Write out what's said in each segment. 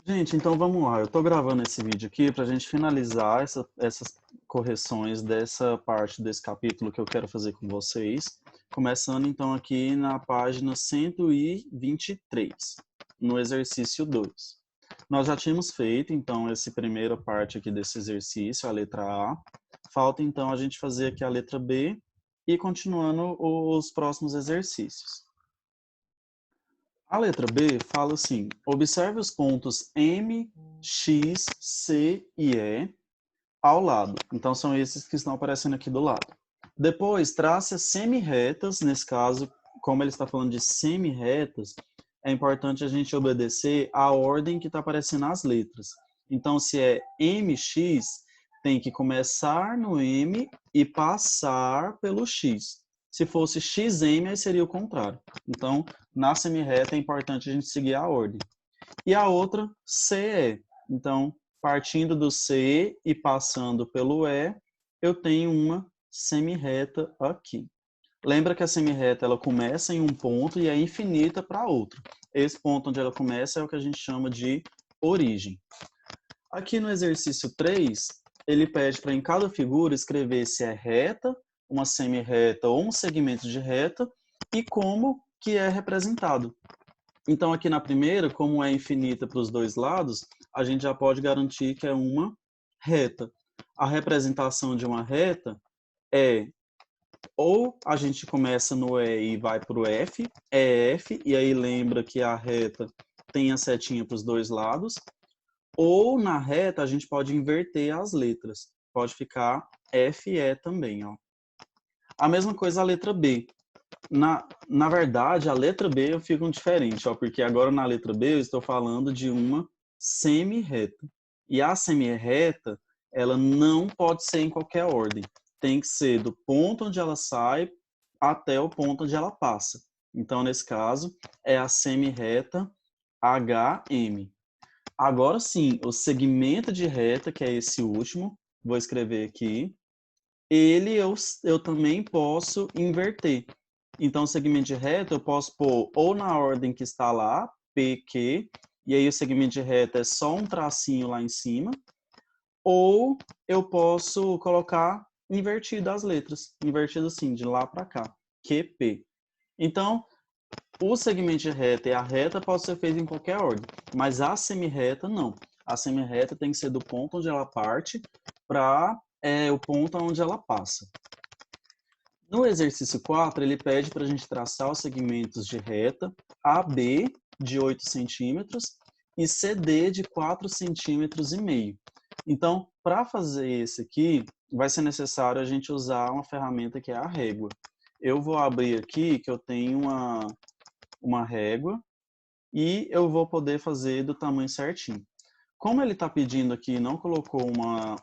Gente, então vamos lá. Eu estou gravando esse vídeo aqui para a gente finalizar essas correções dessa parte desse capítulo que eu quero fazer com vocês. Começando então aqui na página 123, no exercício 2. Nós já tínhamos feito então essa primeira parte aqui desse exercício, a letra A. Falta então a gente fazer aqui a letra B e continuando os próximos exercícios. A letra B fala assim: observe os pontos M, X, C e E ao lado. Então, são esses que estão aparecendo aqui do lado. Depois, trace as semi-retas. Nesse caso, como ele está falando de semi-retas, é importante a gente obedecer a ordem que está aparecendo nas letras. Então, se é MX, tem que começar no M e passar pelo X. Se fosse XM, aí seria o contrário. Então, na semi-reta é importante a gente seguir a ordem. E a outra, CE. Então, partindo do C e passando pelo E, eu tenho uma semi-reta aqui. Lembra que a semi-reta ela começa em um ponto e é infinita para outro. Esse ponto onde ela começa é o que a gente chama de origem. Aqui no exercício 3, ele pede para em cada figura escrever se é reta, uma semi-reta ou um segmento de reta e como que é representado. Então, aqui na primeira, como é infinita para os dois lados, a gente já pode garantir que é uma reta. A representação de uma reta é ou a gente começa no E e vai para o F, é F, e aí lembra que a reta tem a setinha para os dois lados, ou na reta a gente pode inverter as letras. Pode ficar FE também, ó. A mesma coisa a letra B. Na verdade, a letra B eu fico diferente, ó, porque agora na letra B eu estou falando de uma semi-reta. E a semi-reta, ela não pode ser em qualquer ordem. Tem que ser do ponto onde ela sai até o ponto onde ela passa. Então, nesse caso, é a semi-reta HM. Agora sim, o segmento de reta, que é esse último, vou escrever aqui, ele eu também posso inverter. Então, o segmento de reta eu posso pôr ou na ordem que está lá, PQ, e aí o segmento de reta é só um tracinho lá em cima, ou eu posso colocar invertido as letras, invertido assim, de lá para cá, QP. Então, o segmento de reta e a reta pode ser feito em qualquer ordem, mas a semi-reta não. A semi-reta tem que ser do ponto onde ela parte para o ponto onde ela passa. No exercício 4, ele pede para a gente traçar os segmentos de reta AB de 8 centímetros e CD de 4,5 centímetros. Então, para fazer esse aqui, vai ser necessário a gente usar uma ferramenta que é a régua. Eu vou abrir aqui que eu tenho uma régua e eu vou poder fazer do tamanho certinho. Como ele está pedindo aqui e não colocou uma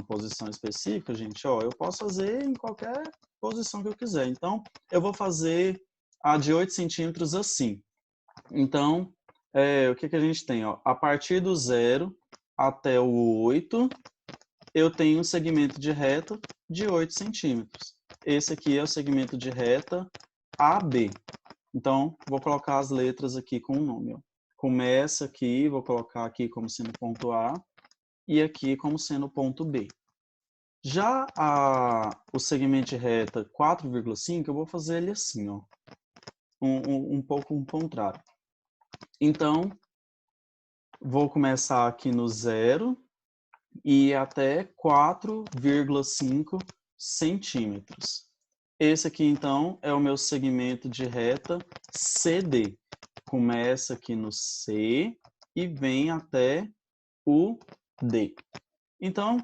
posição específica, gente, ó, eu posso fazer em qualquer posição que eu quiser. Então, eu vou fazer a de 8 centímetros assim. Então, o que a gente tem? Ó? A partir do 0 até o 8, eu tenho um segmento de reta de 8 centímetros. Esse aqui é o segmento de reta AB. Então, vou colocar as letras aqui com o nome. Ó. Começa aqui, vou colocar aqui como sendo ponto A e aqui como sendo ponto B. Já o segmento de reta 4,5, eu vou fazer ele assim, ó, um pouco contrário. Então, vou começar aqui no 0 e até 4,5 centímetros. Esse aqui, então, é o meu segmento de reta CD. Começa aqui no C e vem até o D. Então,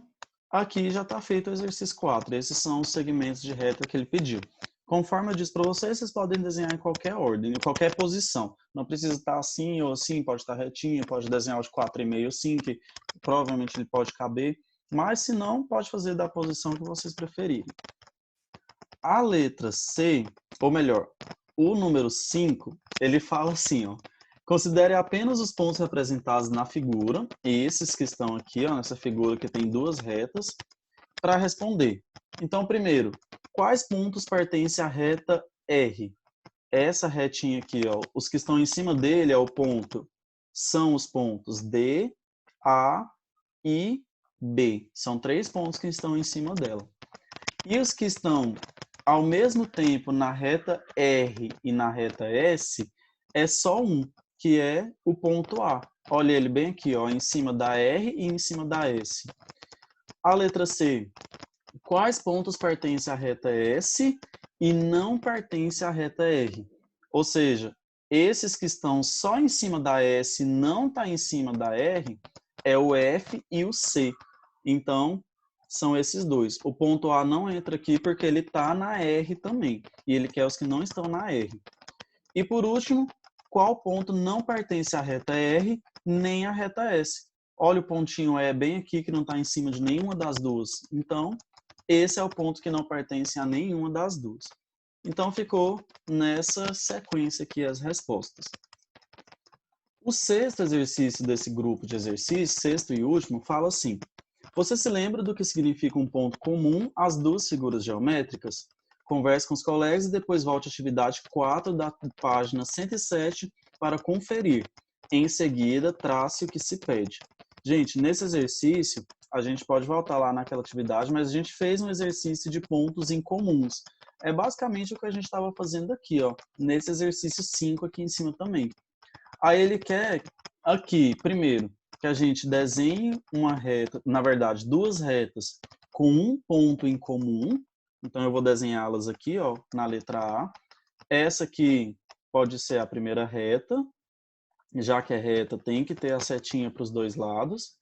aqui já está feito o exercício 4. Esses são os segmentos de reta que ele pediu. Conforme eu disse para vocês, vocês podem desenhar em qualquer ordem, em qualquer posição. Não precisa estar assim ou assim, pode estar retinho, pode desenhar os 4,5 assim, que provavelmente ele pode caber. Mas, se não, pode fazer da posição que vocês preferirem. A letra C, ou melhor, o número 5, ele fala assim, ó. Considere apenas os pontos representados na figura, esses que estão aqui, ó, nessa figura que tem duas retas, para responder. Então, primeiro, quais pontos pertencem à reta R? Essa retinha aqui, ó, os que estão em cima dele é o ponto são os pontos D, A e B. São 3 pontos que estão em cima dela. E os que estão ao mesmo tempo na reta R e na reta S é só um, que é o ponto A. Olha ele bem aqui, ó, em cima da R e em cima da S. A letra C. Quais pontos pertencem à reta S e não pertencem à reta R? Ou seja, esses que estão só em cima da S e não está em cima da R é o F e o C. Então, são esses dois. O ponto A não entra aqui porque ele está na R também. E ele quer os que não estão na R. E por último, qual ponto não pertence à reta R nem à reta S? Olha o pontinho E bem aqui que não está em cima de nenhuma das duas. Então, esse é o ponto que não pertence a nenhuma das duas. Então, ficou nessa sequência aqui as respostas. O sexto exercício desse grupo de exercícios, sexto e último, fala assim: você se lembra do que significa um ponto comum às duas figuras geométricas? Converse com os colegas e depois volte à atividade 4 da página 107 para conferir. Em seguida, trace o que se pede. Gente, nesse exercício, a gente pode voltar lá naquela atividade, mas a gente fez um exercício de pontos incomuns. É basicamente o que a gente estava fazendo aqui, ó, nesse exercício 5 aqui em cima também. Aí ele quer aqui, primeiro, que a gente desenhe uma reta, na verdade, duas retas com um ponto em comum. Então, eu vou desenhá-las aqui, ó, na letra A. Essa aqui pode ser a primeira reta, já que é reta, tem que ter a setinha para os dois lados.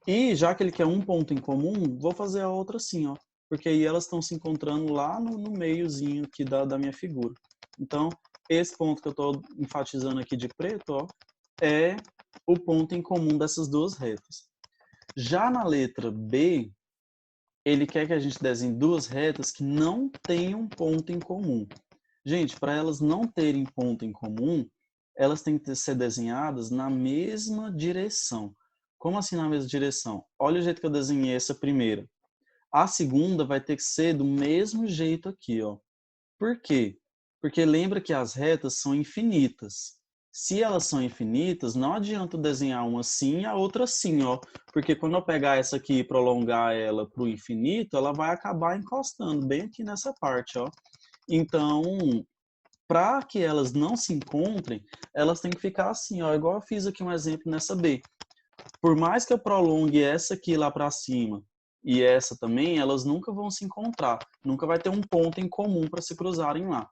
E já que ele quer um ponto em comum, vou fazer a outra assim, ó, porque aí elas estão se encontrando lá no meiozinho aqui da minha figura. Então, esse ponto que eu estou enfatizando aqui de preto, ó, é o ponto em comum dessas duas retas. Já na letra B, ele quer que a gente desenhe duas retas que não tenham ponto em comum. Gente, para elas não terem ponto em comum, elas têm que ser desenhadas na mesma direção. Como assim na mesma direção? Olha o jeito que eu desenhei essa primeira. A segunda vai ter que ser do mesmo jeito aqui, ó. Por quê? Porque lembra que as retas são infinitas. Se elas são infinitas, não adianta eu desenhar uma assim e a outra assim, ó. Porque quando eu pegar essa aqui e prolongar ela para o infinito, ela vai acabar encostando bem aqui nessa parte, ó. Então, para que elas não se encontrem, elas têm que ficar assim, ó, igual eu fiz aqui um exemplo nessa B. Por mais que eu prolongue essa aqui lá para cima e essa também, elas nunca vão se encontrar. Nunca vai ter um ponto em comum para se cruzarem lá.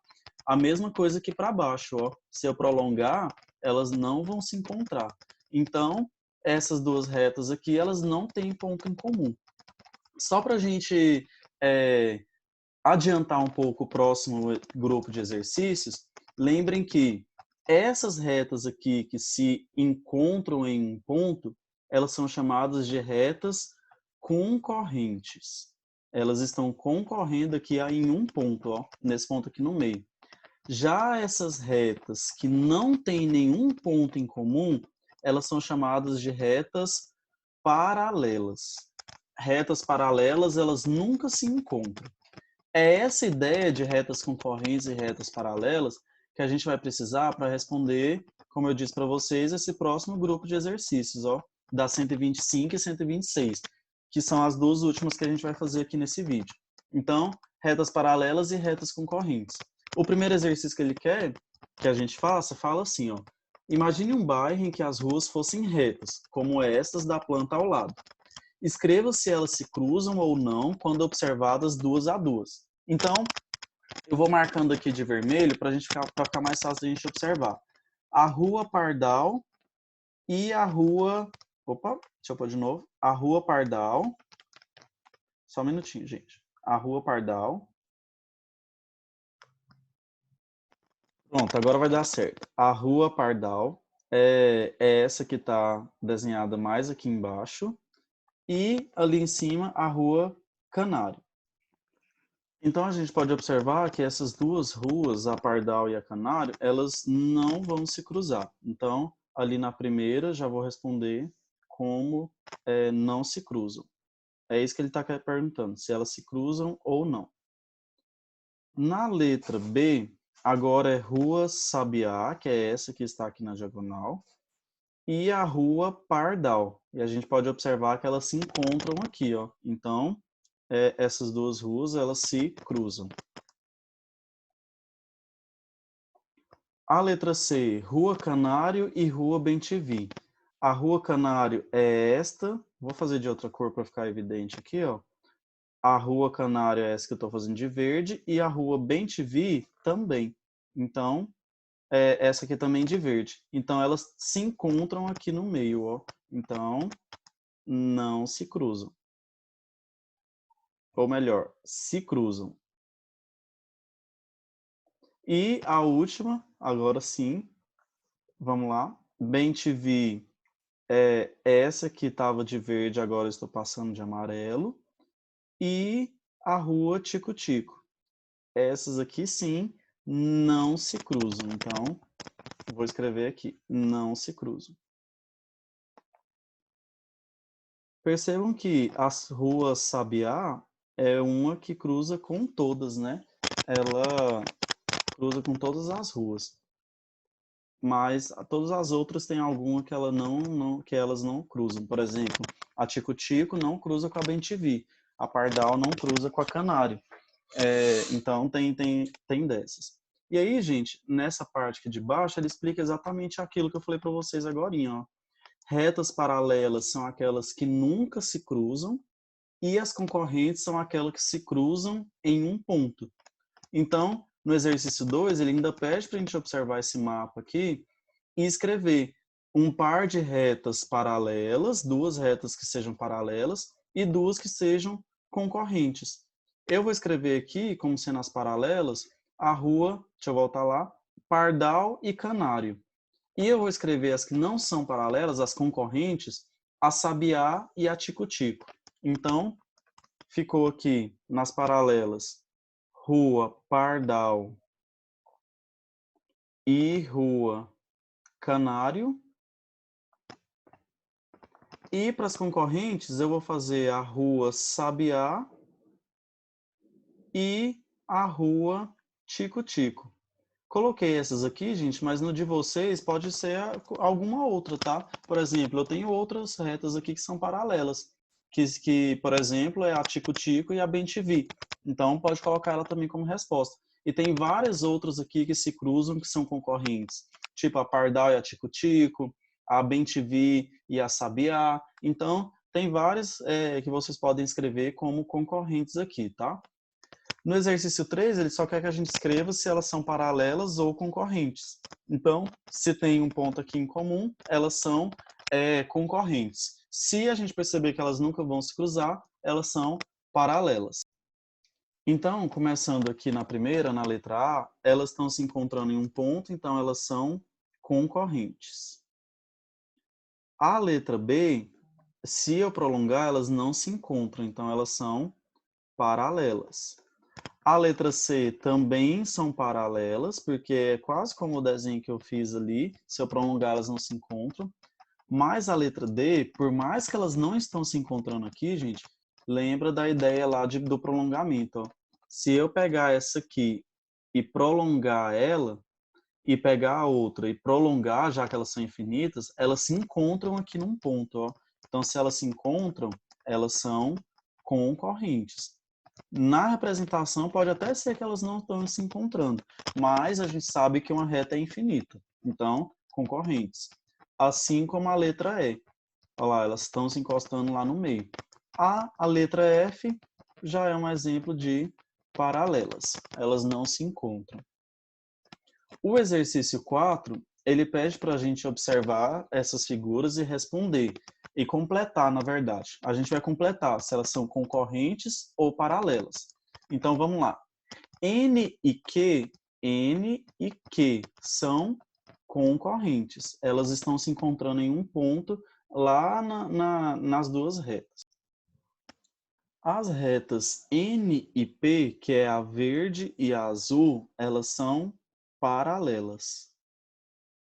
A mesma coisa aqui para baixo, ó. Se eu prolongar, elas não vão se encontrar. Então, essas duas retas aqui, elas não têm ponto em comum. Só para a gente adiantar um pouco o próximo grupo de exercícios, lembrem que essas retas aqui que se encontram em um ponto, elas são chamadas de retas concorrentes. Elas estão concorrendo aqui em um ponto, ó, nesse ponto aqui no meio. Já essas retas que não têm nenhum ponto em comum, elas são chamadas de retas paralelas. Retas paralelas, elas nunca se encontram. É essa ideia de retas concorrentes e retas paralelas que a gente vai precisar para responder, como eu disse para vocês, esse próximo grupo de exercícios, ó, da 125 e 126, que são as duas últimas que a gente vai fazer aqui nesse vídeo. Então, retas paralelas e retas concorrentes. O primeiro exercício que ele quer que a gente faça, fala assim, ó, imagine um bairro em que as ruas fossem retas, como estas da planta ao lado. Escreva se elas se cruzam ou não quando observadas duas a duas. Então, eu vou marcando aqui de vermelho para ficar mais fácil de a gente observar. A rua Pardal e a rua... Opa, deixa eu pôr de novo. A rua Pardal... Só um minutinho, gente. A rua Pardal... Pronto, agora vai dar certo. A rua Pardal é essa que está desenhada mais aqui embaixo. E ali em cima, a rua Canário. Então, a gente pode observar que essas duas ruas, a Pardal e a Canário, elas não vão se cruzar. Então, ali na primeira, já vou responder como não se cruzam. É isso que ele está perguntando, se elas se cruzam ou não. Na letra B, agora é Rua Sabiá, que é essa que está aqui na diagonal. e a rua Pardal. E a gente pode observar que elas se encontram aqui, ó. Então, essas duas ruas, elas se cruzam. A letra C, Rua Canário e Rua Bem-te-vi. A Rua Canário é esta. Vou fazer de outra cor para ficar evidente aqui, ó. A Rua Canário é essa que eu estou fazendo de verde e a Rua Bem-te-vi também. Então, essa aqui também de verde. Então, elas se encontram aqui no meio, ó. Então, não se cruzam. Ou melhor, se cruzam. E a última, agora sim, vamos lá. Bem-te-vi é essa que estava de verde, agora estou passando de amarelo. E a Rua Tico-Tico. Essas aqui sim não se cruzam. Então, vou escrever aqui, não se cruzam. Percebam que as ruas Sabiá é uma que cruza com todas, né? Ela cruza com todas as ruas. Mas todas as outras têm alguma que, que elas não cruzam. Por exemplo, a Tico-Tico não cruza com a Bem-te-vi. A Pardal não cruza com a Canário. Então, tem dessas. E aí, gente, nessa parte aqui de baixo, ele explica exatamente aquilo que eu falei para vocês agora, ó. Retas paralelas são aquelas que nunca se cruzam e as concorrentes são aquelas que se cruzam em um ponto. Então, no exercício 2, ele ainda pede para a gente observar esse mapa aqui e escrever um par de retas paralelas, duas retas que sejam paralelas e duas que sejam concorrentes. Eu vou escrever aqui, como sendo as paralelas, a rua, deixa eu voltar lá, Pardal e Canário. E eu vou escrever as que não são paralelas, as concorrentes, a Sabiá e a Tico-Tico. Então, ficou aqui nas paralelas Rua Pardal e Rua Canário. E para as concorrentes, eu vou fazer a Rua Sabiá e a Rua Tico-Tico. Coloquei essas aqui, gente, mas no de vocês pode ser alguma outra, tá? Por exemplo, eu tenho outras retas aqui que são paralelas, por exemplo, é a Tico-Tico e a Bem-te-vi. Então, pode colocar ela também como resposta. E tem várias outras aqui que se cruzam, que são concorrentes, tipo a Pardal e a Tico-Tico, a Bem-te-vi e a Sabiá. Então, tem várias que vocês podem escrever como concorrentes aqui, tá? No exercício 3, ele só quer que a gente escreva se elas são paralelas ou concorrentes. Então, se tem um ponto aqui em comum, elas são concorrentes. Se a gente perceber que elas nunca vão se cruzar, elas são paralelas. Então, começando aqui na primeira, na letra A, elas estão se encontrando em um ponto, então elas são concorrentes. A letra B, se eu prolongar, elas não se encontram, então elas são paralelas. A letra C também são paralelas, porque é quase como o desenho que eu fiz ali. Se eu prolongar, elas não se encontram. Mas a letra D, por mais que elas não estão se encontrando aqui, gente, lembra da ideia lá do prolongamento. Ó. Se eu pegar essa aqui e prolongar ela, e pegar a outra e prolongar, já que elas são infinitas, elas se encontram aqui num ponto. Ó. Então, se elas se encontram, elas são concorrentes. Na representação, pode até ser que elas não estão se encontrando, mas a gente sabe que uma reta é infinita. Então, concorrentes. Assim como a letra E. Olha lá, elas estão se encostando lá no meio. A letra F já é um exemplo de paralelas. Elas não se encontram. O exercício 4, ele pede para a gente observar essas figuras e responder. E completar, na verdade. A gente vai completar se elas são concorrentes ou paralelas. Então, vamos lá. N e Q são concorrentes. Elas estão se encontrando em um ponto lá nas duas retas. As retas N e P, que é a verde e a azul, elas são paralelas.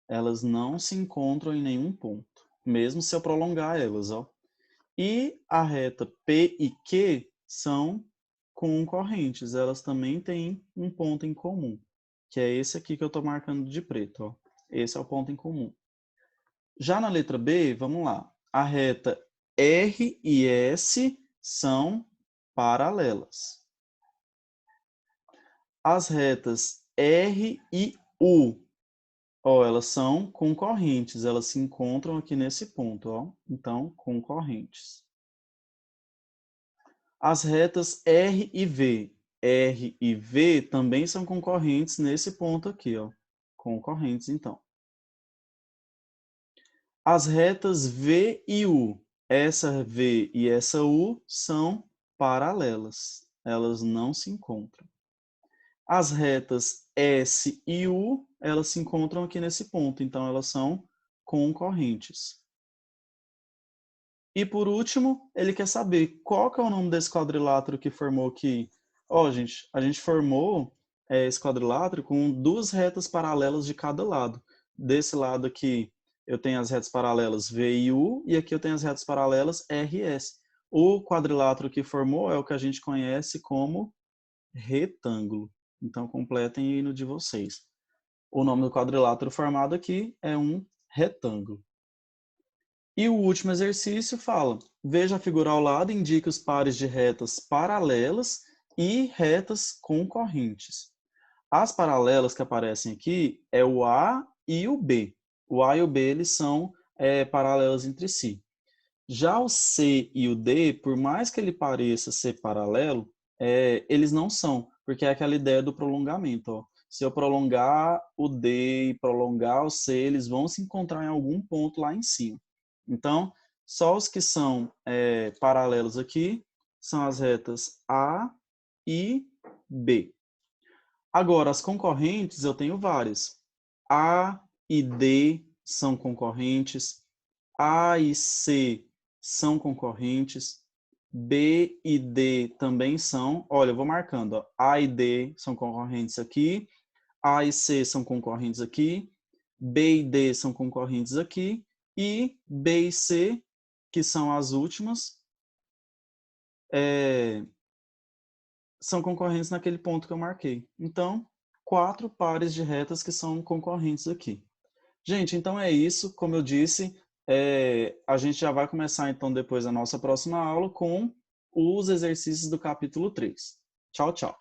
Elas não se encontram em nenhum ponto, mesmo se eu prolongar elas, ó. E a reta P e Q são concorrentes, elas também têm um ponto em comum, que é esse aqui que eu estou marcando de preto, ó. Esse é o ponto em comum. Já na letra B, vamos lá. A reta R e S são paralelas. As retas R e U, ó, elas são concorrentes, elas se encontram aqui nesse ponto, ó. Então, concorrentes. As retas R e V também são concorrentes nesse ponto aqui, ó. Concorrentes, então. As retas V e U, essa V e essa U são paralelas, elas não se encontram. As retas S e U, elas se encontram aqui nesse ponto, então elas são concorrentes. E por último, ele quer saber qual que é o nome desse quadrilátero que formou aqui. Ó, gente, a gente formou esse quadrilátero com duas retas paralelas de cada lado. Desse lado aqui, eu tenho as retas paralelas V e U, e aqui eu tenho as retas paralelas R e S. O quadrilátero que formou é o que a gente conhece como retângulo. Então, completem aí no de vocês. O nome do quadrilátero formado aqui é um retângulo. E o último exercício fala: veja a figura ao lado e indique os pares de retas paralelas e retas concorrentes. As paralelas que aparecem aqui é o A e o B. O A e o B eles são paralelos entre si. Já o C e o D, por mais que ele pareça ser paralelo, eles não são, porque é aquela ideia do prolongamento. Ó. Se eu prolongar o D e prolongar o C, eles vão se encontrar em algum ponto lá em cima. Então, só os que são paralelos aqui são as retas A e B. Agora, as concorrentes eu tenho várias. A e D são concorrentes. A e C são concorrentes. B e D também são. Olha, eu vou marcando. Ó. A e D são concorrentes aqui. A e C são concorrentes aqui. B e D são concorrentes aqui. E B e C, que são as últimas, são concorrentes naquele ponto que eu marquei. Então, 4 pares de retas que são concorrentes aqui. Gente, então é isso. Como eu disse, a gente já vai começar então depois a nossa próxima aula com os exercícios do capítulo 3. Tchau, tchau.